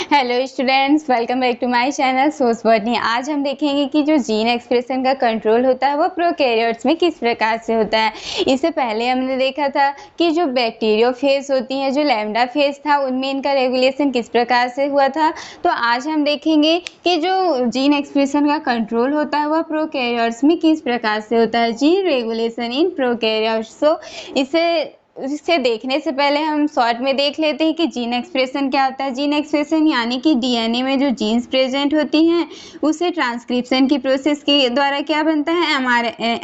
Hello students, welcome back to my channel source botany. आज हम देखेंगे कि जो जीन एक्सप्रेशन का कंट्रोल होता है वो प्रोकैरियोट्स में किस प्रकार से होता है। इससे पहले हमने देखा था कि जो बैक्टीरियोफेज होती है, जो लैम्डा फेज था, उनमें इनका रेगुलेशन किस प्रकार से हुआ था। तो आज हम देखेंगे कि जो जीन एक्सप्रेशन का कंट्रोल होता है वह प्रोकैरियोट्स में किस प्रकार से होता है। Gene regulation in prokaryotes. तो इसे देखने से पहले हम शॉर्ट में देख लेते हैं कि जीन एक्सप्रेशन क्या होता है। जीन एक्सप्रेशन यानी कि डीएनए में जो जीन्स प्रेजेंट होती हैं उसे ट्रांसक्रिप्शन की प्रोसेस के द्वारा क्या बनता है,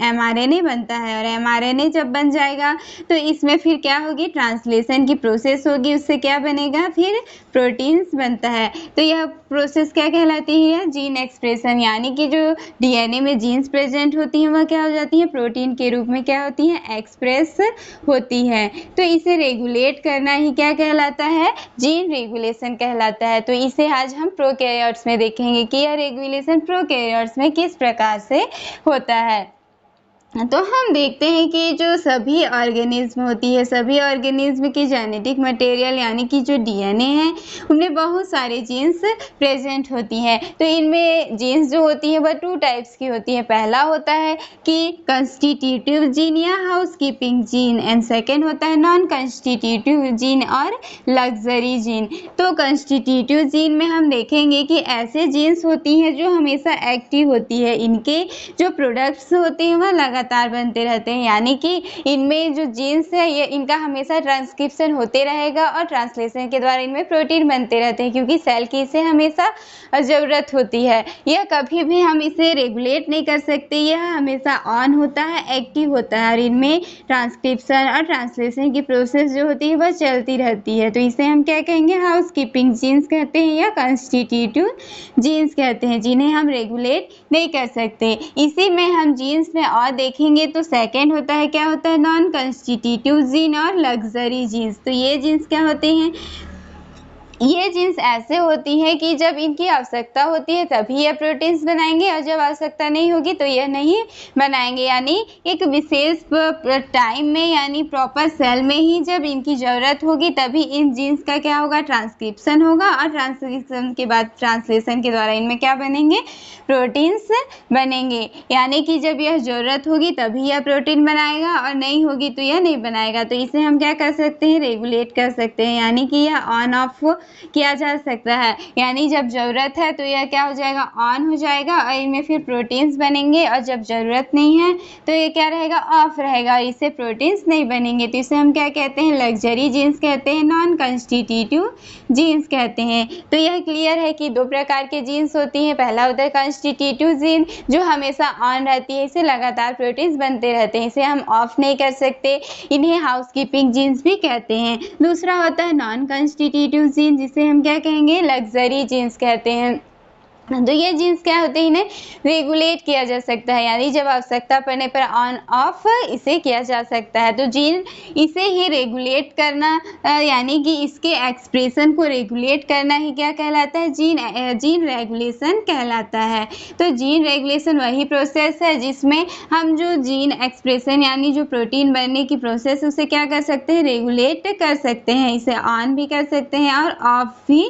एमआरएनए बनता है। और एमआरएनए जब बन जाएगा तो इसमें फिर क्या होगी, ट्रांसलेशन की प्रोसेस होगी, उससे क्या बनेगा, फिर प्रोटीन्स बनता है। तो यह प्रोसेस क्या कहलाती है, जीन एक्सप्रेशन। यानी कि जो डीएनए में जीन्स प्रेजेंट होती हैं वह क्या हो जाती है, प्रोटीन के रूप में क्या होती है, एक्सप्रेस होती है। तो इसे रेगुलेट करना ही क्या कहलाता है, जीन रेगुलेशन कहलाता है। तो इसे आज हम प्रोकैरियोट्स में देखेंगे कि यह रेगुलेशन प्रोकैरियोट्स में किस प्रकार से होता है। तो हम देखते हैं कि जो सभी ऑर्गेनिज्म होती है, सभी ऑर्गेनिज्म की जेनेटिक मटेरियल यानी कि जो डीएनए है उनमें बहुत सारे जीन्स प्रेजेंट होती हैं। तो इनमें जीन्स जो होती है वह 2 टाइप्स की होती है। पहला होता है कि कंस्टिट्यूटिव जीन या house keeping gene, and second होता है नॉन कंस्टिट्यूटिव जीन और लग्जरी जीन। तो कंस्टिट्यूटिव जीन में हम देखेंगे कि ऐसे जीन्स होती हैं जो हमेशा एक्टिव होती है, इनके जो प्रोडक्ट्स होते हैं वह लगातार बनते रहते हैं। यानी कि इनमें जो जीन्स है ये इनका हमेशा ट्रांसक्रिप्शन होते रहेगा और ट्रांसलेशन के द्वारा इनमें प्रोटीन बनते रहते हैं, क्योंकि सेल की इसे हमेशा ज़रूरत होती है। यह कभी भी हम इसे रेगुलेट नहीं कर सकते, यह हमेशा ऑन होता है, एक्टिव होता है और इनमें ट्रांसक्रिप्शन और ट्रांसलेशन की प्रोसेस जो होती है वह चलती रहती है। तो इसे हम क्या कहेंगे, हाउस कीपिंग जीन्स कहते हैं या कंस्टिट्यूटिव जीन्स कहते हैं, जिन्हें हम रेगुलेट नहीं कर सकते। इसी में हम जीन्स में और देखेंगे तो सेकेंड होता है, क्या होता है, नॉन कंस्टिट्यूटिव जीन और लग्जरी जीन्स। तो ये जीन्स क्या होते हैं, ये जीन्स ऐसे होती है कि जब इनकी आवश्यकता होती है तभी यह प्रोटीन्स बनाएंगे और जब आवश्यकता नहीं होगी तो यह नहीं बनाएंगे। यानी एक विशेष टाइम में यानी प्रॉपर सेल में ही जब इनकी ज़रूरत होगी तभी इन जीन्स का क्या होगा, ट्रांसक्रिप्शन होगा और ट्रांसक्रिप्शन के बाद ट्रांसलेशन के द्वारा इनमें क्या बनेंगे, प्रोटीन्स बनेंगे। यानी कि जब यह ज़रूरत होगी तभी यह प्रोटीन बनाएगा और नहीं होगी तो यह नहीं बनाएगा। तो इसे हम क्या कर सकते हैं, रेगुलेट कर सकते हैं। यानी कि यह ऑन ऑफ किया जा सकता है। यानी जब ज़रूरत है तो यह क्या हो जाएगा, ऑन हो जाएगा और इनमें फिर प्रोटीन्स बनेंगे, और जब ज़रूरत नहीं है तो ये क्या रहेगा, ऑफ रहेगा और इससे प्रोटीन्स नहीं बनेंगे। तो इसे हम क्या कहते हैं, लग्जरी जीन्स कहते हैं, नॉन कंस्टिट्यूटिव जीन्स कहते हैं। तो यह क्लियर है कि 2 प्रकार के जीन्स होती हैं। पहला होता है कंस्टिट्यूटिव जीन जो हमेशा ऑन रहती है, इसे लगातार प्रोटीन्स बनते रहते हैं, इसे हम ऑफ नहीं कर सकते, इन्हें हाउस कीपिंग जीन्स भी कहते हैं। दूसरा होता है नॉन कंस्टिट्यूटिव जीन, जिसे हम क्या कहेंगे, लग्जरी जीन्स कहते हैं। तो ये जीन्स क्या होते हैं, इन्हें रेगुलेट किया जा सकता है, यानी जब आवश्यकता पड़ने पर ऑन ऑफ इसे किया जा सकता है। तो जीन इसे ही रेगुलेट करना यानी कि इसके एक्सप्रेशन को रेगुलेट करना ही क्या कहलाता है, जीन रेगुलेशन कहलाता है। तो जीन रेगुलेशन वही प्रोसेस है जिसमें हम जो जीन एक्सप्रेशन यानी जो प्रोटीन बनने की प्रोसेस उसे क्या कर सकते हैं, रेगुलेट कर सकते हैं। इसे ऑन भी कर सकते हैं और ऑफ भी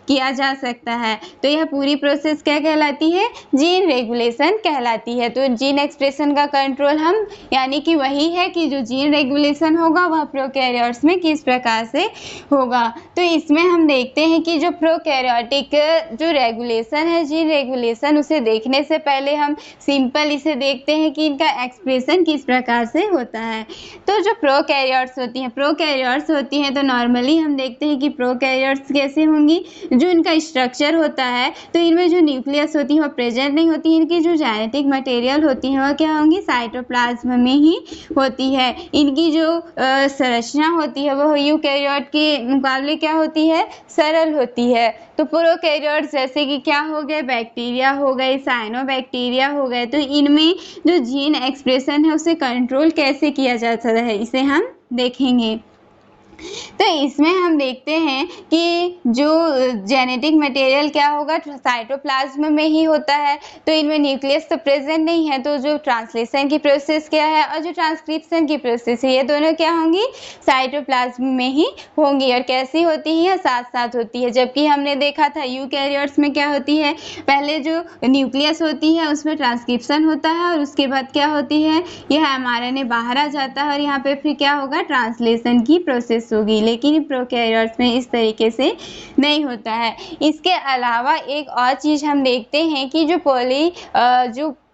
किया जा सकता है। तो यह पूरी प्रोसेस क्या कहलाती है, जीन रेगुलेशन कहलाती है। तो जीन एक्सप्रेशन का कंट्रोल हम यानी कि वही है कि जो जीन रेगुलेशन होगा वह प्रोकैरियोट्स में किस प्रकार से होगा। तो इसमें हम देखते हैं कि जो प्रोकैरियोटिक जो रेगुलेशन है, जीन रेगुलेशन, उसे देखने से पहले हम सिंपल इसे देखते हैं कि इनका एक्सप्रेशन किस प्रकार से होता है। तो जो प्रोकैरियोट्स होती हैं तो नॉर्मली हम देखते हैं कि प्रोकैरियोट्स कैसे होंगी, जो इनका स्ट्रक्चर होता है तो इनमें जो न्यूक्लियस होती है वह प्रेजेंट नहीं होती है, इनकी जो जेनेटिक मटेरियल होती है वह क्या होंगी, साइटोप्लाज्म में ही होती है। इनकी जो संरचना होती है वह यूकैरियोट के मुकाबले क्या होती है, सरल होती है। तो प्रोकैरियोट्स जैसे कि क्या हो गए, बैक्टीरिया हो गए, साइनोबैक्टीरिया हो गए, तो इनमें जो जीन एक्सप्रेशन है उसे कंट्रोल कैसे किया जाता है इसे हम देखेंगे। तो इसमें हम देखते हैं कि जो जेनेटिक मटेरियल क्या होगा, साइटोप्लाज्म में ही होता है, तो इनमें न्यूक्लियस तो प्रेजेंट नहीं है, तो जो ट्रांसलेशन की प्रोसेस क्या है और जो ट्रांसक्रिप्शन की प्रोसेस है, ये दोनों क्या होंगी, साइटोप्लाज्म में ही होंगी। और कैसी होती है, साथ साथ होती है। जबकि हमने देखा था यूकैरियोट्स में क्या होती है, पहले जो न्यूक्लियस होती है उसमें ट्रांसक्रिप्शन होता है और उसके बाद क्या होती है, यह एमआरएनए बाहर आ जाता है और यहाँ पे फिर क्या होगा, ट्रांसलेशन की प्रोसेस होगी। लेकिन प्रोकैरियोट्स में इस तरीके से नहीं होता है। इसके अलावा एक और चीज़ हम देखते हैं कि जो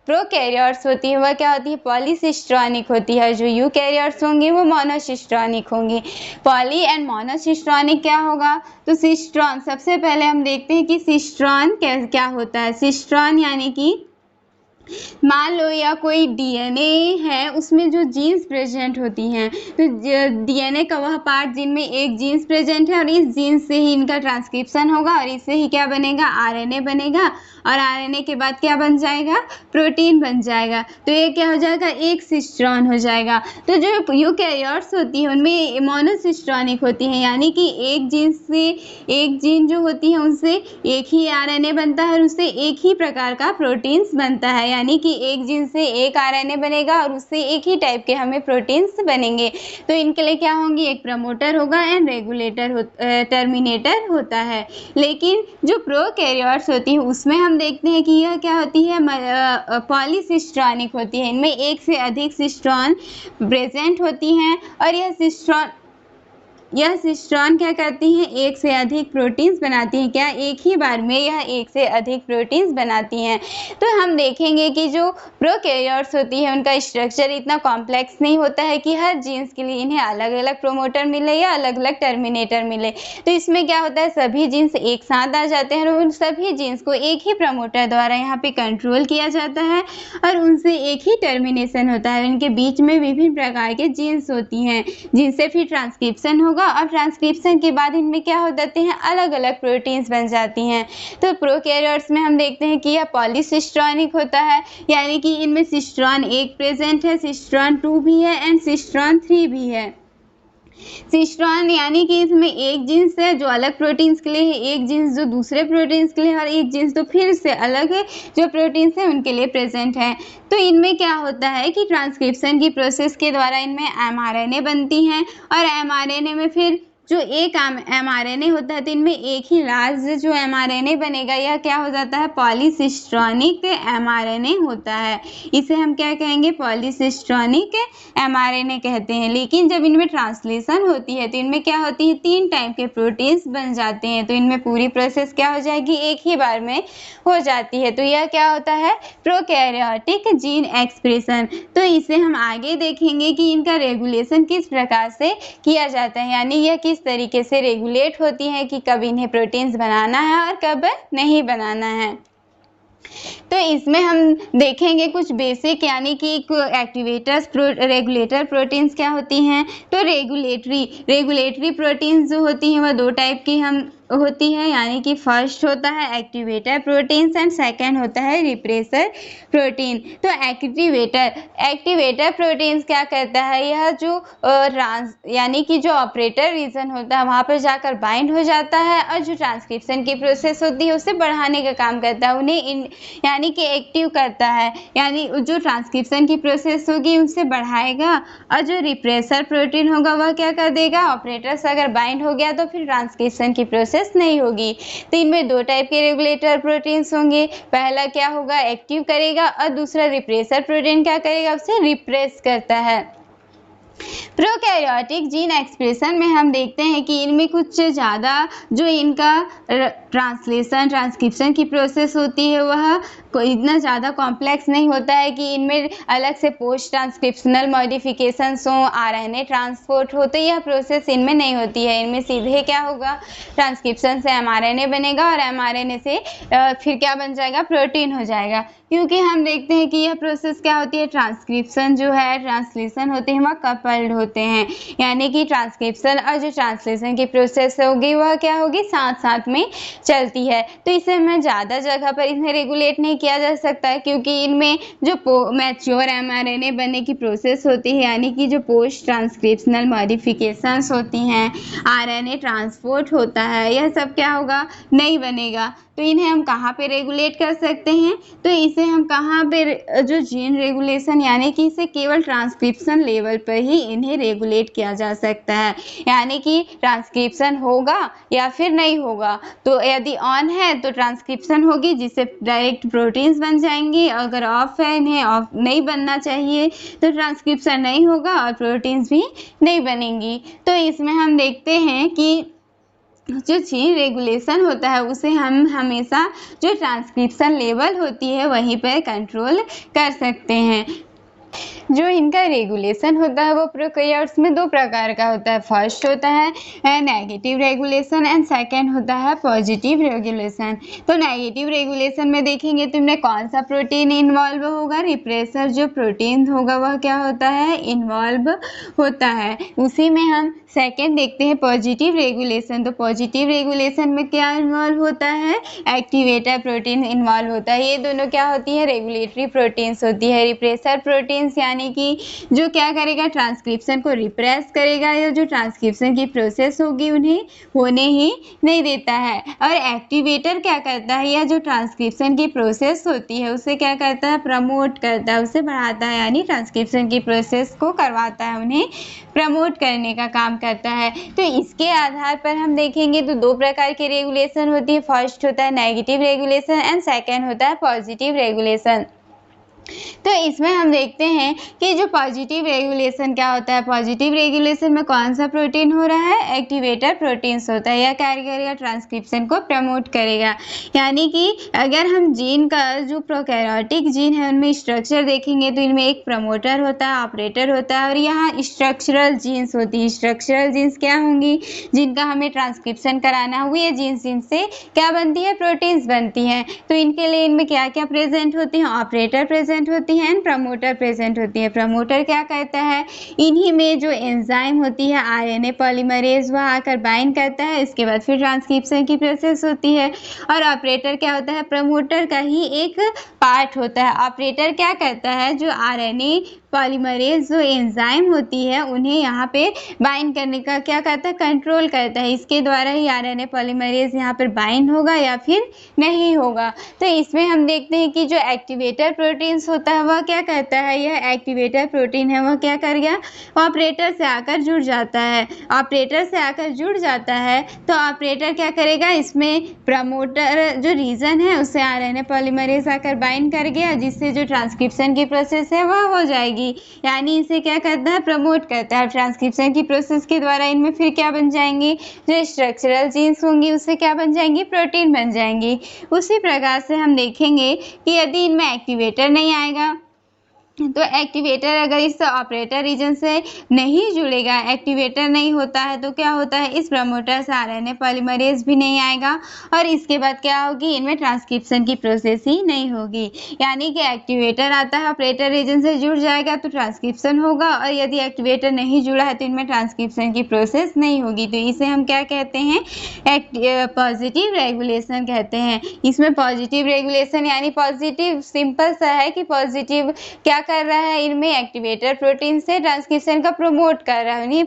प्रोकैरियोट्स होती है वह क्या होती है, पॉलीसिस्ट्रॉनिक होती है। जो यूकैरियोट्स होंगे वो मोनोसिस्ट्रॉनिक होंगे। पॉली एंड मोनोसिस्ट्रॉनिक क्या होगा, तो सिस्ट्रॉन, सबसे पहले हम देखते हैं कि सिस्ट्रॉन क्या होता है। सिस्ट्रॉन यानी कि मान लो या कोई डीएनए है, उसमें जो जीन्स प्रेजेंट होती हैं, तो डीएनए का वह पार्ट जिनमें एक जीन्स प्रेजेंट है और इस जीन्स से ही इनका ट्रांसक्रिप्शन होगा और इससे ही क्या बनेगा, आरएनए बनेगा और आरएनए के बाद क्या बन जाएगा, प्रोटीन बन जाएगा। तो ये क्या हो जाएगा, एक सिस्ट्रॉन हो जाएगा। तो जो यूकैरियोट्स होती है उनमें मोनोसिस्ट्रॉनिक होती है, यानी कि एक जीन से एक जीन जो होती है उनसे एक ही आरएनए बनता है और उससे एक ही प्रकार का प्रोटीन्स बनता है। यानी कि एक जीन से एक आरएनए बनेगा और उससे एक ही टाइप के हमें प्रोटीन्स बनेंगे। तो इनके लिए क्या होंगी, एक प्रमोटर होगा एंड रेगुलेटर टर्मिनेटर होता है। लेकिन जो प्रोकैरियोट्स होती है उसमें हम देखते हैं कि यह क्या होती है, पॉलीसिस्ट्रॉनिक होती है। इनमें एक से अधिक सिस्ट्रॉन प्रेजेंट होती हैं और यह सिस्ट्रॉन क्या करती हैं, एक से अधिक प्रोटीन्स बनाती हैं। क्या, एक ही बार में यह एक से अधिक प्रोटीन्स बनाती हैं। तो हम देखेंगे कि जो प्रोकैरियोट्स होती है उनका स्ट्रक्चर इतना कॉम्प्लेक्स नहीं होता है कि हर जीन्स के लिए इन्हें अलग अलग प्रोमोटर मिले या अलग अलग टर्मिनेटर मिले। तो इसमें क्या होता है, सभी जीन्स एक साथ आ जाते हैं और उन सभी जीन्स को एक ही प्रमोटर द्वारा यहाँ पे कंट्रोल किया जाता है और उनसे एक ही टर्मिनेशन होता है। इनके बीच में विभिन्न प्रकार के जीन्स होती हैं जिनसे फिर ट्रांसक्रिप्शन होगा और ट्रांसक्रिप्शन के बाद इनमें क्या हो जाते हैं, अलग अलग प्रोटीन्स बन जाती हैं। तो प्रोकैरियोट्स में हम देखते हैं कि यह पॉलीसिस्ट्रॉनिक होता है, यानी कि इनमें सिस्ट्रॉन 1 प्रेजेंट है, सिस्ट्रॉन 2 भी है एंड सिस्ट्रॉन 3 भी है। सिस्ट्रॉन यानी कि इसमें एक जीन्स है जो अलग प्रोटीन्स के लिए है, एक जीन्स जो दूसरे प्रोटीन्स के लिए है और एक जीन्स तो फिर से अलग है जो प्रोटीन्स है उनके लिए प्रेजेंट है। तो इनमें क्या होता है कि ट्रांसक्रिप्शन की प्रोसेस के द्वारा इनमें एमआरएनए बनती हैं और एमआरएनए में फिर जो एक एमआरएनए होता है तो इनमें एक ही लार्ज जो एमआरएनए बनेगा यह क्या हो जाता है, पॉलीसिस्ट्रॉनिक एमआरएनए होता है। इसे हम क्या कहेंगे, पॉलीसिस्ट्रॉनिक एमआरएनए कहते हैं। लेकिन जब इनमें ट्रांसलेशन होती है तो इनमें क्या होती है, 3 टाइप के प्रोटीन्स बन जाते हैं। तो इनमें पूरी प्रोसेस क्या हो जाएगी, एक ही बार में हो जाती है। तो यह क्या होता है, प्रोकैरियोटिक जीन एक्सप्रेशन। तो इसे हम आगे देखेंगे कि इनका रेगुलेशन किस प्रकार से किया जाता है, यानी यह किस तरीके से रेगुलेट होती है कि कब इन्हें प्रोटीन्स बनाना है और कब नहीं बनाना है। तो इसमें हम देखेंगे कुछ बेसिक, यानी कि एक्टिवेटर्स रेगुलेटर प्रोटीन्स क्या होती हैं। तो रेगुलेटरी प्रोटीन्स जो होती हैं वह 2 टाइप की होती है, यानी कि फर्स्ट होता है एक्टिवेटर प्रोटीन्स एंड सेकंड होता है रिप्रेसर प्रोटीन। तो एक्टिवेटर प्रोटीन्स क्या करता है, यह जो यानी कि जो ऑपरेटर रीजन होता है वहाँ पर जाकर बाइंड हो जाता है और जो ट्रांसक्रिप्शन की प्रोसेस होती है उसे बढ़ाने का काम करता है, उन्हें यानी कि एक्टिव करता है, यानी जो ट्रांसक्रिप्शन की प्रोसेस होगी उसे बढ़ाएगा। और जो रिप्रेसर प्रोटीन होगा वह क्या कर देगा, ऑपरेटर से अगर बाइंड हो गया तो फिर ट्रांसक्रिप्शन की प्रोसेस नहीं होगी। तो इनमें 2 टाइप के रेगुलेटर प्रोटीन्स होंगे, पहला क्या होगा, एक्टिव करेगा और दूसरा रिप्रेसर प्रोटीन क्या करेगा, उसे रिप्रेस करता है। प्रोकैरियोटिक जीन एक्सप्रेशन में हम देखते हैं कि इनमें कुछ ज़्यादा जो इनका ट्रांसक्रिप्शन की प्रोसेस होती है वह कोई इतना ज़्यादा कॉम्प्लेक्स नहीं होता है कि इनमें अलग से पोस्ट ट्रांसक्रिप्शनल मॉडिफिकेशंस हो, आरएनए ट्रांसपोर्ट हो, तो यह प्रोसेस इनमें नहीं होती है। इनमें सीधे क्या होगा, ट्रांसक्रिप्शन से एमआरएनए बनेगा और एमआरएनए से फिर क्या बन जाएगा, प्रोटीन हो जाएगा। क्योंकि हम देखते हैं कि यह प्रोसेस क्या होती है, ट्रांसक्रिप्शन जो है ट्रांसलेशन होते हैं वह कपल्ड होते हैं, यानी कि ट्रांसक्रिप्शन और जो ट्रांसलेशन की प्रोसेस होगी वह क्या होगी, साथ साथ में चलती है। तो इसे हमें ज़्यादा जगह पर इन्हें रेगुलेट नहीं किया जा सकता है, क्योंकि इनमें जो मैच्योर mRNA बनने की प्रोसेस होती है, यानी कि जो पोस्ट ट्रांसक्रिप्शनल मॉडिफिकेशंस होती हैं, RNA ट्रांसपोर्ट होता है, यह सब क्या होगा, नहीं बनेगा। तो इन्हें हम कहाँ पे रेगुलेट कर सकते हैं, तो इसे हम कहाँ पे जो जीन रेगुलेशन, यानी कि इसे केवल ट्रांसक्रिप्शन लेवल पर ही इन्हें रेगुलेट किया जा सकता है, यानी कि ट्रांसक्रिप्शन होगा या फिर नहीं होगा। तो यदि ऑन है तो ट्रांसक्रिप्शन होगी, जिससे डायरेक्ट प्रोटीन्स बन जाएंगी। अगर ऑफ है, इन्हें ऑफ नहीं बनना चाहिए, तो ट्रांसक्रिप्शन नहीं होगा और प्रोटीन्स भी नहीं बनेंगी। तो इसमें हम देखते हैं कि जो जीन रेगुलेशन होता है उसे हम हमेशा जो ट्रांसक्रिप्शन लेवल होती है वहीं पर कंट्रोल कर सकते हैं। जो इनका रेगुलेशन होता है वो प्रोकैरियोट्स में दो प्रकार का होता है। फर्स्ट होता है नेगेटिव रेगुलेशन एंड सेकंड होता है पॉजिटिव रेगुलेशन। तो नेगेटिव रेगुलेशन में देखेंगे तो इनमें कौन सा प्रोटीन इन्वॉल्व होगा, रिप्रेसर जो प्रोटीन होगा वह क्या होता है, इन्वॉल्व होता है। उसी में हम सेकंड देखते हैं पॉजिटिव रेगुलेशन। तो पॉजिटिव रेगुलेशन में क्या इन्वॉल्व होता है, एक्टिवेटर प्रोटीन इन्वॉल्व होता है। ये दोनों क्या होती है, रेगुलेटरी प्रोटीन्स होती है। रिप्रेसर प्रोटीन्स यानी कि जो क्या करेगा, ट्रांसक्रिप्शन को रिप्रेस करेगा, या जो ट्रांसक्रिप्शन की प्रोसेस होगी उन्हें होने ही नहीं देता है। और एक्टिवेटर क्या करता है, या जो ट्रांसक्रिप्शन की प्रोसेस होती है उसे क्या करता है, प्रमोट करता है, उसे बढ़ाता है, यानी ट्रांसक्रिप्शन की प्रोसेस को करवाता है, उन्हें प्रमोट करने का काम करता है। तो इसके आधार पर हम देखेंगे तो दो प्रकार की रेगुलेशन होती है। फर्स्ट होता है नेगेटिव रेगुलेशन एंड सेकेंड होता है पॉजिटिव रेगुलेशन। तो इसमें हम देखते हैं कि जो पॉजिटिव रेगुलेशन क्या होता है, पॉजिटिव रेगुलेशन में कौन सा प्रोटीन हो रहा है, एक्टिवेटर प्रोटीन्स होता है। यह क्या करेगा, ट्रांसक्रिप्शन को प्रमोट करेगा। यानी कि अगर हम जीन का जो प्रोकैरियोटिक जीन है उनमें स्ट्रक्चर देखेंगे तो इनमें एक प्रमोटर होता है, ऑपरेटर होता है, और यहाँ स्ट्रक्चरल जीन्स होती है। स्ट्रक्चरल जीन्स क्या होंगी, जिनका हमें ट्रांसक्रिप्शन कराना हुआ, ये जीन्स जिनसे क्या बनती है, प्रोटीन्स बनती हैं। तो इनके लिए इनमें क्या क्या प्रेजेंट होती हैं, ऑपरेटर प्रेजेंट होती है एंड प्रमोटर प्रेजेंट होती है। प्रमोटर क्या करता है, इन्हीं में जो एंजाइम होती है आरएनए पॉलीमरेज वह आकर बाइंड करता है, इसके बाद फिर ट्रांसक्रिप्शन की प्रोसेस होती है। और ऑपरेटर क्या होता है, प्रमोटर का ही एक पार्ट होता है। ऑपरेटर क्या करता है, जो आरएनए पॉलीमरेज जो एंजाइम होती है उन्हें यहाँ पे बाइंड करने का क्या करता है, कंट्रोल करता है। इसके द्वारा ही आरएनए पॉलीमरेज यहाँ पर बाइंड होगा या फिर नहीं होगा। तो इसमें हम देखते हैं कि जो एक्टिवेटर प्रोटीन्स होता है वह क्या करता है, यह एक्टिवेटर प्रोटीन है वह क्या कर गया, ऑपरेटर से आकर जुड़ जाता है। ऑपरेटर से आकर जुड़ जाता है तो ऑपरेटर क्या करेगा, इसमें प्रमोटर जो रीजन है उससे आरएनए पॉलीमरेज आकर बाइंड कर गया, जिससे जो ट्रांसक्रिप्शन की प्रोसेस है वह हो जाएगी। यानी इसे क्या करता है, प्रमोट करता है। ट्रांसक्रिप्शन की प्रोसेस के द्वारा इनमें फिर क्या बन जाएंगे, जो स्ट्रक्चरल जीन्स होंगी उससे क्या बन जाएंगी, प्रोटीन बन जाएंगी। उसी प्रकार से हम देखेंगे कि यदि इनमें एक्टिवेटर नहीं आएगा तो एक्टिवेटर अगर इस ऑपरेटर रीजन से नहीं जुड़ेगा, एक्टिवेटर नहीं होता है तो क्या होता है, इस प्रमोटर से आरएनए पॉलीमरेज भी नहीं आएगा और इसके बाद क्या होगी, इनमें ट्रांसक्रिप्शन की प्रोसेस ही नहीं होगी। यानी कि एक्टिवेटर आता है, ऑपरेटर रीजन से जुड़ जाएगा तो ट्रांसक्रिप्शन होगा, और यदि एक्टिवेटर नहीं जुड़ा है तो इनमें ट्रांसक्रिप्शन की प्रोसेस नहीं होगी। तो इसे हम क्या कहते हैं, पॉजिटिव रेगुलेशन कहते हैं। इसमें पॉजिटिव रेगुलेशन यानी पॉजिटिव सिंपल सा है कि पॉजिटिव क्या कर रहा है, इनमें एक्टिवेटर प्रोटीन से ट्रांसक्रिप्शन का प्रमोट कर रहा है, उन्हें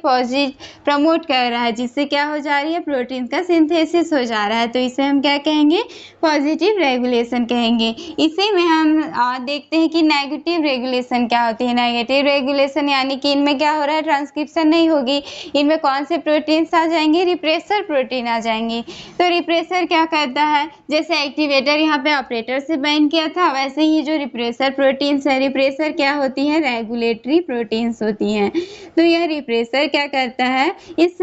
प्रमोट कर रहा है, जिससे क्या हो जा रही है, प्रोटीन का सिंथेसिस हो जा रहा है। तो इसे हम क्या कहेंगे, पॉजिटिव रेगुलेशन कहेंगे। इसी में हम देखते हैं कि नेगेटिव रेगुलेशन क्या होती है। नेगेटिव रेगुलेशन यानी कि इनमें क्या हो रहा है, ट्रांसक्रिप्शन नहीं होगी, इनमें कौन से प्रोटीन्स आ जाएंगे, रिप्रेसर प्रोटीन आ जाएंगे। तो रिप्रेसर क्या करता है, जैसे एक्टिवेटर यहाँ पे ऑपरेटर से बाइंड किया था, वैसे ही जो रिप्रेसर प्रोटीन्स है, रिप्रेसर क्या होती है, रेगुलेटरी प्रोटीन्स होती हैं। तो यह रिप्रेसर क्या करता है, इस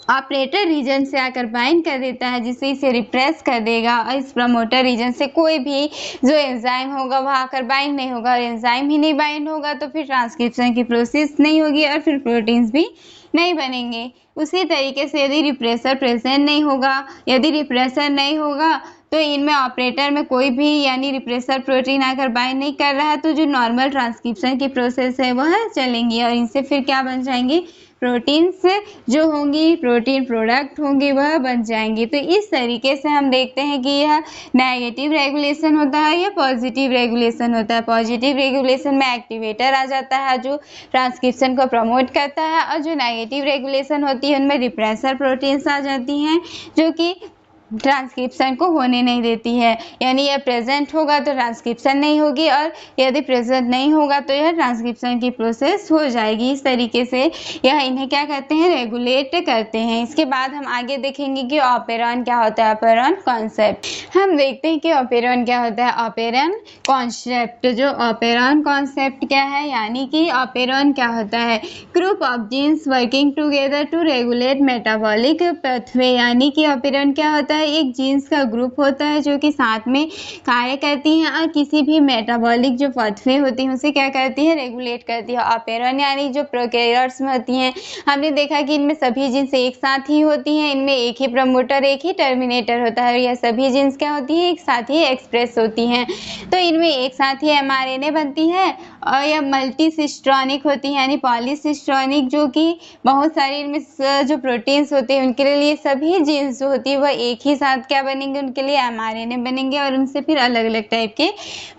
ऑपरेटर रीजन से आकर बाइंड कर देता है, जिससे इसे रिप्रेस कर देगा, और इस प्रमोटर रीजन से कोई भी जो एंजाइम होगा वह आकर बाइंड नहीं होगा, और एंजाइम ही नहीं बाइंड होगा तो फिर ट्रांसक्रिप्शन की प्रोसेस नहीं होगी और फिर प्रोटीन्स भी नहीं बनेंगे। उसी तरीके से यदि रिप्रेसर प्रेजेंट नहीं होगा, यदि रिप्रेसर नहीं होगा तो इनमें ऑपरेटर में कोई भी यानी रिप्रेसर प्रोटीन आकर बाइंड नहीं कर रहा है, तो जो नॉर्मल ट्रांसक्रिप्शन की प्रोसेस है वह चलेंगी और इनसे फिर क्या बन जाएंगे, प्रोटीन्स जो होंगी, प्रोटीन प्रोडक्ट होंगे वह बन जाएंगे। तो इस तरीके से हम देखते हैं कि यह नेगेटिव रेगुलेशन होता है या पॉजिटिव रेगुलेशन होता है। पॉजिटिव रेगुलेशन में एक्टिवेटर आ जाता है जो ट्रांसक्रिप्शन को प्रमोट करता है, और जो नेगेटिव रेगुलेशन होती है उनमें रिप्रेसर प्रोटीन्स आ जाती हैं जो कि ट्रांसक्रिप्शन को होने नहीं देती है। यानी यह प्रेजेंट होगा तो ट्रांसक्रिप्शन नहीं होगी, और यदि प्रेजेंट नहीं होगा तो यह ट्रांसक्रिप्शन की प्रोसेस हो जाएगी। इस तरीके से यह इन्हें क्या करते हैं, रेगुलेट करते हैं। इसके बाद हम आगे देखेंगे कि ऑपेरॉन क्या होता है। ऑपेरॉन कॉन्सेप्ट हम देखते हैं कि ऑपेरॉन क्या होता है। ऑपेरॉन कॉन्सेप्ट, जो ऑपेरॉन कॉन्सेप्ट क्या है, यानी कि ऑपेरॉन क्या होता है, group of genes working together to regulate metabolic pathway. यानी कि ऑपेरॉन क्या होता है, एक जीन्स का ग्रुप होता है जो कि साथ में कार्य करती हैं और किसी भी मेटाबॉलिक जो पाथवे होती हैं उसे क्या करती है, रेगुलेट करती है। ऑपेरॉन यानी जो प्रोकैरियोट्स में होती हैं, हमने देखा कि इनमें सभी जीन्स एक साथ ही होती हैं, इनमें एक ही प्रमोटर एक ही टर्मिनेटर होता है, और यह सभी जीन्स क्या होती हैं, एक साथ ही एक्सप्रेस होती हैं। तो इनमें एक साथ ही mRNA बनती है, और यह मल्टीसिस्ट्रॉनिक होती है यानी पॉलीसिस्ट्रॉनिक, जो कि बहुत सारी इनमें जो प्रोटीन्स होते हैं उनके लिए सभी जीन्स जो होती है वह एक ही साथ क्या बनेंगे, उनके लिए mRNA बनेंगे, और उनसे फिर अलग अलग टाइप के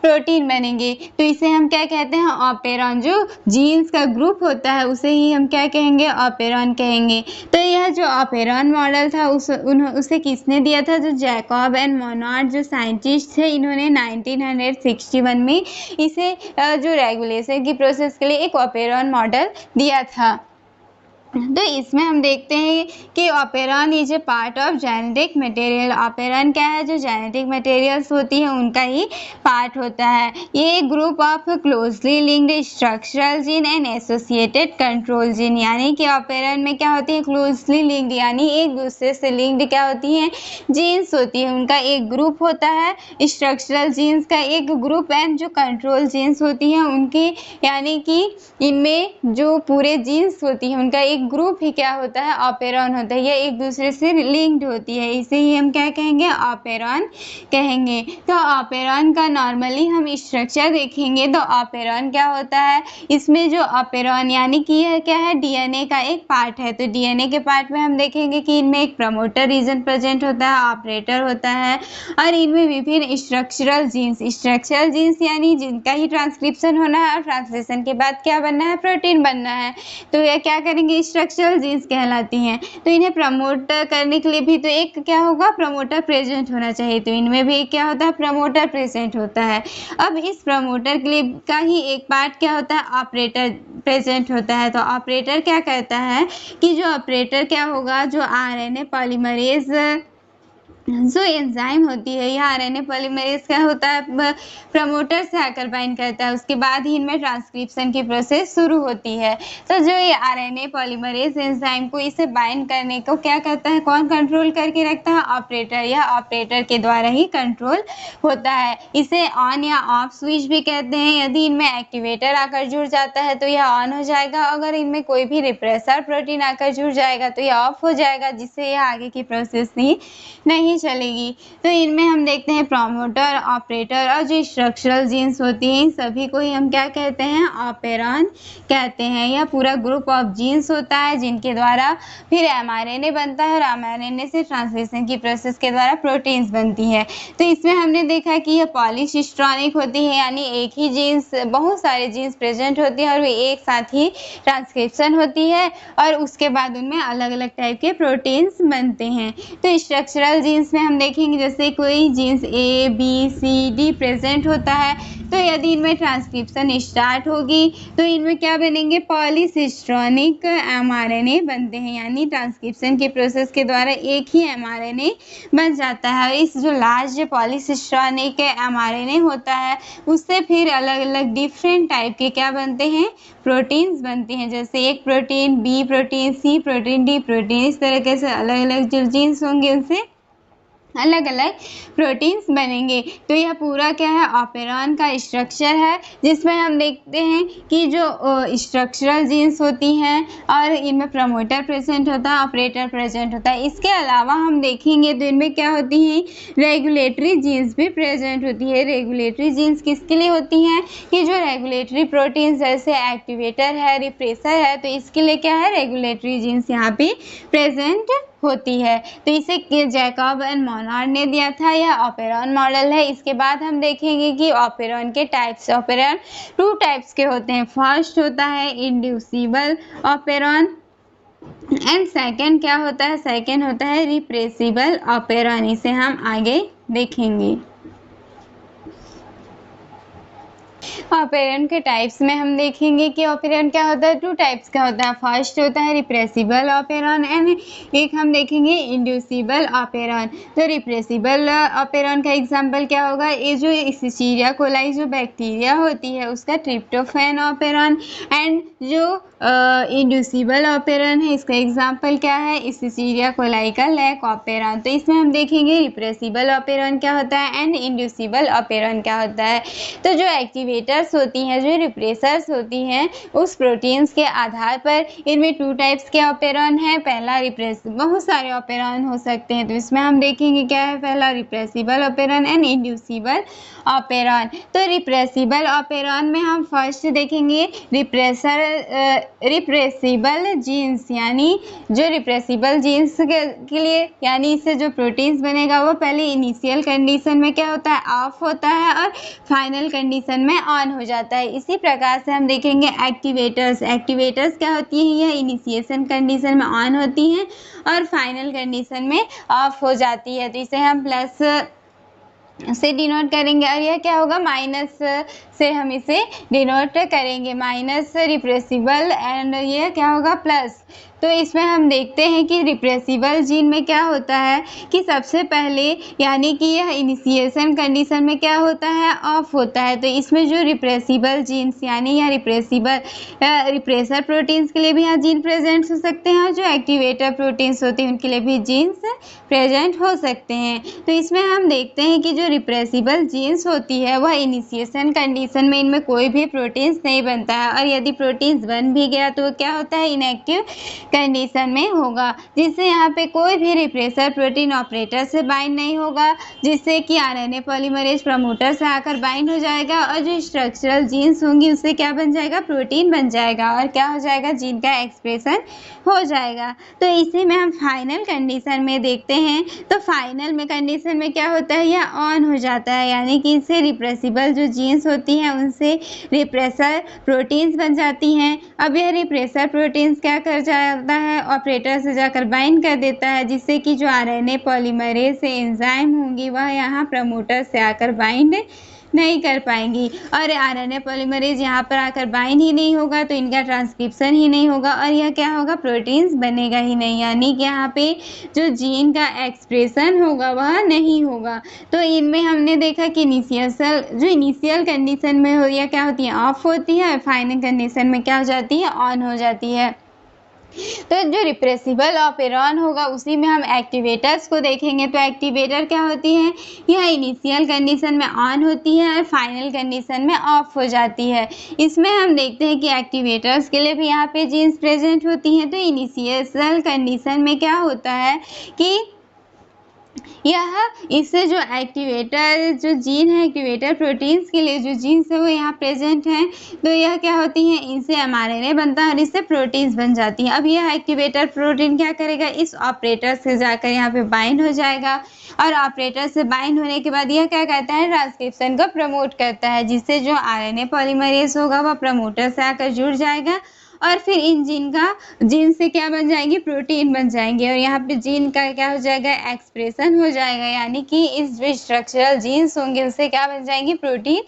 प्रोटीन बनेंगे। तो इसे हम क्या कहते हैं, ऑपेरॉन। जो जीन्स का ग्रुप होता है उसे ही हम क्या कहेंगे, ऑपेरॉन कहेंगे। तो यह जो ऑपेरॉन मॉडल था उसे किसने दिया था, जो जैकब एंड मोनार्ड जो साइंटिस्ट थे, इन्होंने 1961 में इसे जो रेगुलेशन की प्रोसेस के लिए एक ऑपेरॉन मॉडल दिया था। तो इसमें हम देखते हैं कि operon is a part of genetic material. Operon क्या है, जो जेनेटिक मटेरियल्स होती हैं उनका ही पार्ट होता है। ये group of closely linked structural gene and associated control gene. यानी कि ऑपेरॉन में क्या होती है, क्लोजली लिंक्ड, यानी एक दूसरे से लिंक्ड क्या होती हैं, जीन्स होती है, उनका एक ग्रुप होता है। स्ट्रक्चरल जीन्स का एक ग्रुप, एंड जो कंट्रोल जीन्स होती हैं उनकी, यानी कि इनमें जो पूरे जीन्स होती हैं उनका एक ग्रुप ही क्या होता है, ऑपेरॉन होता है। यह एक दूसरे से लिंक्ड होती है, इसे ही हम क्या कहेंगे, ऑपेरॉन कहेंगे। तो ऑपेरॉन का नॉर्मली हम स्ट्रक्चर देखेंगे तो ऑपेरॉन क्या होता है, इसमें जो ऑपेरॉन यानी कि यह क्या है, डीएनए का एक पार्ट है। तो डीएनए के पार्ट में हम देखेंगे कि इनमें एक प्रमोटर रीजन प्रेजेंट होता है, ऑपरेटर होता है, और इनमें विभिन्न स्ट्रक्चरल जीन्स यानी जिनका ही ट्रांसक्रिप्शन होना है, और ट्रांसलेशन के बाद क्या बनना है, प्रोटीन बनना है। तो यह क्या करेंगे, स्ट्रक्चरल जीन्स कहलाती हैं। तो इन्हें प्रमोट करने के लिए भी तो एक क्या होगा, प्रमोटर प्रेजेंट होना चाहिए। तो इनमें भी क्या होता है, प्रमोटर प्रेजेंट होता है। अब इस प्रमोटर के लिए का ही एक पार्ट क्या होता है, ऑपरेटर प्रेजेंट होता है। तो ऑपरेटर क्या करता है कि जो ऑपरेटर क्या होगा, जो आरएनए पॉलीमरेज जो एंजाइम होती है, यह आरएनए पॉलीमरेज क्या होता है, प्रमोटर से आकर बाइंड करता है, उसके बाद ही इनमें ट्रांसक्रिप्शन की प्रोसेस शुरू होती है। तो जो ये आरएनए पॉलीमरेज एंजाइम को इसे बाइंड करने को क्या करता है, कौन कंट्रोल करके रखता है, ऑपरेटर। या ऑपरेटर के द्वारा ही कंट्रोल होता है। इसे ऑन या ऑफ स्विच भी कहते हैं। यदि इनमें एक्टिवेटर आकर जुड़ जाता है तो यह ऑन हो जाएगा, अगर इनमें कोई भी रिप्रेसर प्रोटीन आकर जुड़ जाएगा तो यह ऑफ हो जाएगा, जिससे यह आगे की प्रोसेस नहीं चलेगी। तो इनमें हम देखते हैं प्रमोटर, ऑपरेटर और जो स्ट्रक्चरल जीन्स होती हैं, सभी को ही हम क्या कहते हैं, ऑपेरॉन कहते हैं। यह पूरा ग्रुप ऑफ जीन्स होता है जिनके द्वारा फिर mRNA बनता है, और mRNA से ट्रांसलेशन की प्रोसेस के द्वारा प्रोटीन्स बनती है। तो इसमें हमने देखा कि यह पॉलीसिस्ट्रॉनिक होती है, यानी एक ही जीन्स, बहुत सारे जीन्स प्रेजेंट होती है और वे एक साथ ही ट्रांसक्रिप्शन होती है, और उसके बाद उनमें अलग अलग टाइप के प्रोटीन्स बनते हैं। तो स्ट्रक्चरल जीन्स में हम देखेंगे जैसे कोई genes A B C D present होता है, तो यदि इनमें ट्रांसक्रिप्शन स्टार्ट होगी तो इनमें क्या बनेंगे, पॉलीसिस्ट्रॉनिक mRNA बनते हैं, यानी ट्रांसक्रिप्शन की प्रोसेस के द्वारा एक ही mRNA बन जाता है। और इस जो लार्ज पॉलीसिस्ट्रॉनिक mRNA होता है उससे फिर अलग अलग डिफरेंट टाइप के क्या बनते हैं, प्रोटीन्स बनते हैं। जैसे एक प्रोटीन, बी प्रोटीन, सी प्रोटीन, डी प्रोटीन, इस तरीके से अलग अलग जो जीन्स होंगे उनसे अलग अलग प्रोटीन्स बनेंगे। तो यह पूरा क्या है, ऑपेरॉन का स्ट्रक्चर है, जिसमें हम देखते हैं कि जो स्ट्रक्चरल जीन्स होती हैं और इनमें प्रमोटर प्रेजेंट होता है, ऑपरेटर प्रेजेंट होता है। इसके अलावा हम देखेंगे तो इनमें क्या होती हैं, रेगुलेटरी जीन्स भी प्रेजेंट होती है। रेगुलेटरी जीन्स किसके लिए होती हैं, कि जो रेगुलेटरी प्रोटीन्स जैसे एक्टिवेटर है, रिप्रेसर है, तो इसके लिए क्या है, रेगुलेटरी जीन्स यहाँ पे प्रेजेंट होती है। तो इसे जैकब एंड मोनार्ड ने दिया था, यह ऑपेरॉन मॉडल है। इसके बाद हम देखेंगे कि ऑपेरॉन के टाइप्स, ऑपेरॉन 2 टाइप्स के होते हैं। फर्स्ट होता है इंड्यूसिबल ऑपेरॉन एंड सेकंड क्या होता है, सेकंड होता है रिप्रेसिबल ऑपेरॉन। इसे हम आगे देखेंगे। ऑपेरॉन के टाइप्स में हम देखेंगे कि ऑपेरॉन क्या होता है, 2 टाइप्स का होता है। फर्स्ट होता है रिप्रेसिबल ऑपेरॉन एंड एक हम देखेंगे इंड्यूसिबल ऑपेरॉन। तो रिप्रेसिबल ऑपेरॉन का एग्जांपल क्या होगा, ये जो इस्चीरिया कोलाई जो बैक्टीरिया होती है उसका ट्रिप्टोफैन ऑपेरॉन, एंड जो इंड्यूसिबल ऑपेरॉन है इसका एग्जांपल क्या है, इस्चीरिया कोलाई का लैक ऑपेरॉन। तो इसमें हम देखेंगे रिप्रेसिबल ऑपेरॉन क्या होता है एंड इंड्यूसिबल ऑपेरॉन क्या होता है। तो जो एक्टिवेटर्स होती हैं, जो रिप्रेसर्स होती हैं, उस प्रोटीन्स के आधार पर इनमें 2 टाइप्स के ऑपेरॉन हैं। पहला बहुत सारे ऑपेरॉन हो सकते हैं, तो इसमें हम देखेंगे क्या है, पहला repressible operon and inducible operon. तो रिप्रेसिबल ऑपेरॉन में हम फर्स्ट देखेंगे रिप्रेसिबल जीन्स, यानी जो रिप्रेसिबल जीन्स के लिए यानी इससे जो प्रोटीन्स बनेगा वो पहले इनिशियल कंडीशन में क्या होता है, ऑफ होता है और फाइनल कंडीशन में ऑन हो जाता है। इसी प्रकार से हम देखेंगे एक्टिवेटर्स। एक्टिवेटर्स क्या होती है, यह इनिशिएशन कंडीशन में ऑन होती हैं और फाइनल कंडीशन में ऑफ हो जाती है। तो इसे हम प्लस से डिनोट करेंगे और यह क्या होगा, माइनस से हम इसे डिनोट करेंगे, माइनस रिप्रेसिबल एंड ये क्या होगा प्लस। तो इसमें हम देखते हैं कि रिप्रेसिबल जीन में क्या होता है कि सबसे पहले यानी कि यह इनिशिएशन कंडीशन में क्या होता है, ऑफ होता है। तो इसमें जो रिप्रेसिबल जीन्स यानी यह रिप्रेसर प्रोटीन्स के लिए भी यहाँ जीन प्रेजेंट हो सकते हैं और जो एक्टिवेटर प्रोटीन्स होते हैं उनके लिए भी जीन्स प्रेजेंट हो सकते हैं। तो इसमें हम देखते हैं कि जो रिप्रेसिबल जीन्स होती है वह इनिशिएशन कंडीशन में इनमें कोई भी प्रोटीन्स नहीं बनता है और यदि प्रोटीन्स बन भी गया तो क्या होता है, इनएक्टिव कंडीशन में होगा, जिससे यहाँ पे कोई भी रिप्रेसर प्रोटीन ऑपरेटर से बाइंड नहीं होगा, जिससे कि आरएनए पॉलीमरेज प्रमोटर से आकर बाइंड हो जाएगा और जो स्ट्रक्चरल जीन्स होंगी उससे क्या बन जाएगा, प्रोटीन बन जाएगा और क्या हो जाएगा, जीन का एक्सप्रेशन हो जाएगा। तो इसी में हम फाइनल कंडीशन में देखते हैं। तो फाइनल में कंडीशन में क्या होता है, यह ऑन हो जाता है, यानी कि इससे रिप्रेसिबल जो जीन्स होती हैं उनसे रिप्रेसर प्रोटीन्स बन जाती हैं। अब यह रिप्रेसर प्रोटीन्स क्या कर जाता है, ऑपरेटर से जाकर बाइंड कर देता है, जिससे कि जो आरएनए पॉलीमरेज से एंजाइम होंगी वह यहाँ प्रमोटर से आकर बाइंड नहीं कर पाएंगी और आरएनए पॉलीमरेज यहाँ पर आकर बाइंड ही नहीं होगा तो इनका ट्रांसक्रिप्शन ही नहीं होगा और यह क्या होगा, प्रोटीन्स बनेगा ही नहीं, यानी कि यहाँ पे जो जीन का एक्सप्रेशन होगा वह नहीं होगा। तो इनमें हमने देखा कि इनिशियल कंडीशन में हो या क्या होती है, ऑफ होती है, फाइनल कंडीशन में क्या हो जाती है, ऑन हो जाती है। तो जो रिप्रेसिबल ऑपेरॉन होगा उसी में हम एक्टिवेटर्स को देखेंगे। तो एक्टिवेटर क्या होती है, यह इनिशियल कंडीशन में ऑन होती है और फाइनल कंडीशन में ऑफ हो जाती है। इसमें हम देखते हैं कि एक्टिवेटर्स के लिए भी यहाँ पे जीन्स प्रेजेंट होती हैं। तो इनिशियल कंडीशन में क्या होता है कि यह इससे जो एक्टिवेटर जो जीन है, एक्टिवेटर प्रोटीन्स के लिए जो जीन्स है वो यहाँ प्रेजेंट हैं। तो यह क्या होती हैं, इनसे एमआरएनए बनता है और इससे प्रोटीन्स बन जाती हैं। अब यह एक्टिवेटर प्रोटीन क्या करेगा, इस ऑपरेटर से जाकर यहाँ पे बाइंड हो जाएगा और ऑपरेटर से बाइंड होने के बाद यह क्या करता है, ट्रांसक्रिप्शन को प्रमोट करता है, जिससे जो आरएनए पॉलीमरेज होगा वह प्रमोटर से आकर जुड़ जाएगा और फिर इन जीन से क्या बन जाएंगे, प्रोटीन बन जाएंगे और यहाँ पे जीन का क्या हो जाएगा, एक्सप्रेशन हो जाएगा, यानी कि इस जो स्ट्रक्चरल जीन्स होंगे उससे क्या बन जाएंगी, प्रोटीन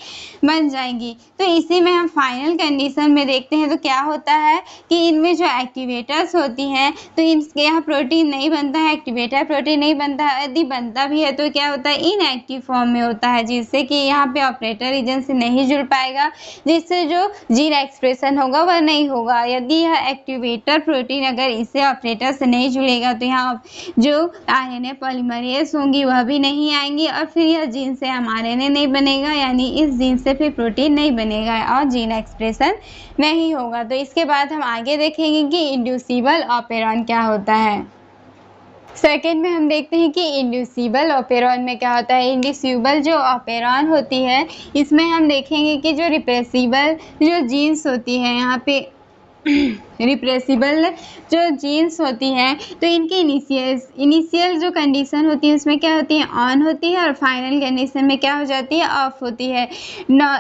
बन जाएंगी। तो इसी में हम फाइनल कंडीशन में देखते हैं तो क्या होता है कि इनमें जो एक्टिवेटर्स होती हैं तो इनके यहाँ प्रोटीन नहीं बनता है, एक्टिवेटर प्रोटीन नहीं बनता है, यदि बनता भी है तो क्या होता है, इनएक्टिव फॉर्म में होता है, जिससे कि यहाँ पे ऑपरेटर रीजन से नहीं जुड़ पाएगा, जिससे जो जीन एक्सप्रेशन होगा वह नहीं होगा। यदि यह एक्टिवेटर प्रोटीन अगर इससे ऑपरेटर से नहीं जुड़ेगा तो यहाँ जो आरएनए पॉलीमरेज होंगी वह भी नहीं आएंगी और फिर यह जीन से एमआरएनए नहीं बनेगा, यानी इस जीन से फिर प्रोटीन नहीं बनेगा और जीन एक्सप्रेशन नहीं होगा। तो इसके बाद हम आगे देखेंगे कि इंड्यूसिबल ऑपेरॉन क्या होता है। सेकेंड में हम देखते हैं कि इंड्यूसिबल ऑपेरॉन में क्या होता है। इंड्यूसिबल जो ऑपेरॉन होती है इसमें हम देखेंगे कि जो रिप्रेसिबल जो जीन्स होती है, यहाँ पे रिप्रेसिबल जो जीन्स होती हैं तो इनकी इनिशियल जो कंडीशन होती है उसमें क्या होती है, ऑन होती है और फाइनल कंडीशन में क्या हो जाती है, ऑफ होती है।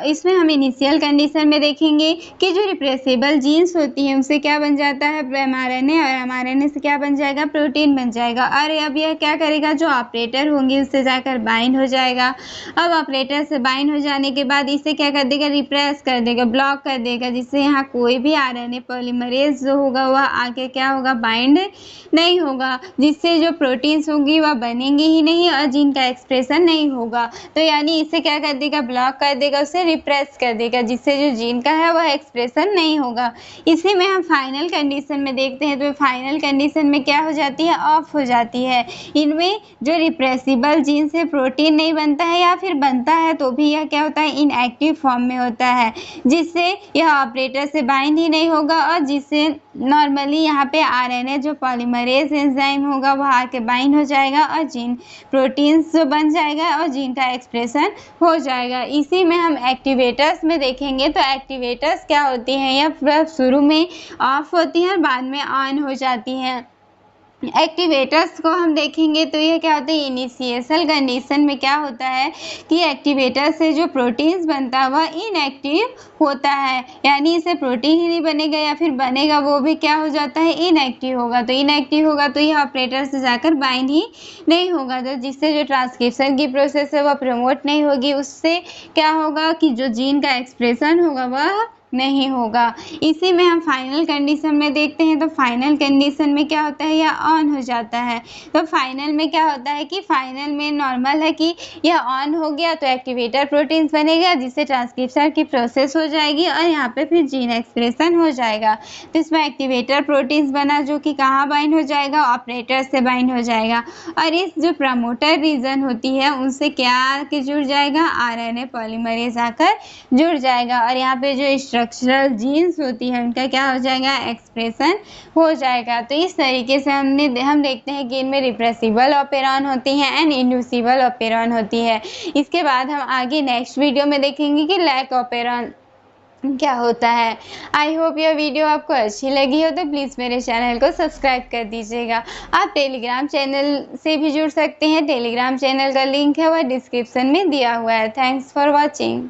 इसमें हम इनिशियल कंडीशन में देखेंगे कि जो रिप्रेसिबल जीन्स होती है उनसे क्या बन जाता है, एमआरएनए, और एमआरएनए से क्या बन जाएगा, प्रोटीन बन जाएगा। और अब यह क्या करेगा, जो ऑपरेटर होंगे उससे जाकर बाइंड हो जाएगा। अब ऑपरेटर से बाइंड हो जाने के बाद इसे क्या कर देगा, रिप्रेस कर देगा, ब्लॉक कर देगा, जिससे यहाँ कोई भी आरएनए पॉलीमरेज जो होगा वह आगे क्या होगा, बाइंड नहीं होगा, जिससे जो प्रोटीन्स होंगी वह बनेंगी ही नहीं और जीन का एक्सप्रेशन नहीं होगा। तो यानी इसे क्या कर देगा, ब्लॉक कर देगा, उसे रिप्रेस कर देगा, जिससे जो जीन का है वह एक्सप्रेशन नहीं होगा। इसी में हम फाइनल कंडीशन में देखते हैं तो फाइनल कंडीशन में क्या हो जाती है, ऑफ हो जाती है। इनमें जो रिप्रेसिबल जीन से प्रोटीन नहीं बनता है या फिर बनता है तो भी यह क्या होता है, इनएक्टिव फॉर्म में होता है, जिससे यह ऑपरेटर से बाइंड ही नहीं होगा और जिससे नॉर्मली यहाँ पे आरएनए जो पॉलीमरेज एंजाइम होगा वह आके बाइंड हो जाएगा और जीन प्रोटीन्स जो बन जाएगा और जीन का एक्सप्रेशन हो जाएगा। इसी में हम एक्टिवेटर्स में देखेंगे तो एक्टिवेटर्स क्या होती हैं, यह शुरू में ऑफ होती हैं और बाद में ऑन हो जाती हैं। एक्टिवेटर्स को हम देखेंगे तो ये क्या होता है, इनिशियल कंडीशन में क्या होता है कि एक्टिवेटर से जो प्रोटीन्स बनता है वह इनएक्टिव होता है, यानी इसे प्रोटीन ही नहीं बनेगा या फिर बनेगा वो भी क्या हो जाता है, इनएक्टिव होगा। तो इनएक्टिव होगा तो यह ऑपरेटर से जाकर बाइंड ही नहीं होगा, तो जिससे जो ट्रांसक्रिप्शन की प्रोसेस है वह प्रमोट नहीं होगी, उससे क्या होगा कि जो जीन का एक्सप्रेशन होगा वह नहीं होगा। इसी में हम फाइनल कंडीशन में देखते हैं तो फाइनल कंडीशन में क्या होता है, यह ऑन हो जाता है। तो फाइनल में क्या होता है कि फाइनल में नॉर्मल है कि यह ऑन हो गया तो एक्टिवेटर प्रोटीन्स बनेगा, जिससे ट्रांसक्रिप्शन की प्रोसेस हो जाएगी और यहाँ पे फिर जीन एक्सप्रेशन हो जाएगा। तो इसमें एक्टिवेटर प्रोटीन्स बना जो कि कहाँ बाइंड हो जाएगा, ऑपरेटर से बाइंड हो जाएगा और इस जो प्रमोटर रीजन होती है उनसे क्या आके जुड़ जाएगा, आरएनए पॉलीमरेज आकर जुड़ जाएगा और यहाँ पे जो स्ट्रक्चरल जीन्स होती है उनका क्या हो जाएगा, एक्सप्रेशन हो जाएगा। तो इस तरीके से हम देखते हैं कि इनमें रिप्रेसिबल ऑपेरॉन होती हैं एंड इंड्यूसिबल ऑपेरॉन होती है। इसके बाद हम आगे नेक्स्ट वीडियो में देखेंगे कि लैक ऑपेरॉन क्या होता है। आई होप यह वीडियो आपको अच्छी लगी हो तो प्लीज़ मेरे चैनल को सब्सक्राइब कर दीजिएगा। आप टेलीग्राम चैनल से भी जुड़ सकते हैं, टेलीग्राम चैनल का लिंक है वह डिस्क्रिप्शन में दिया हुआ है। Thanks for watching.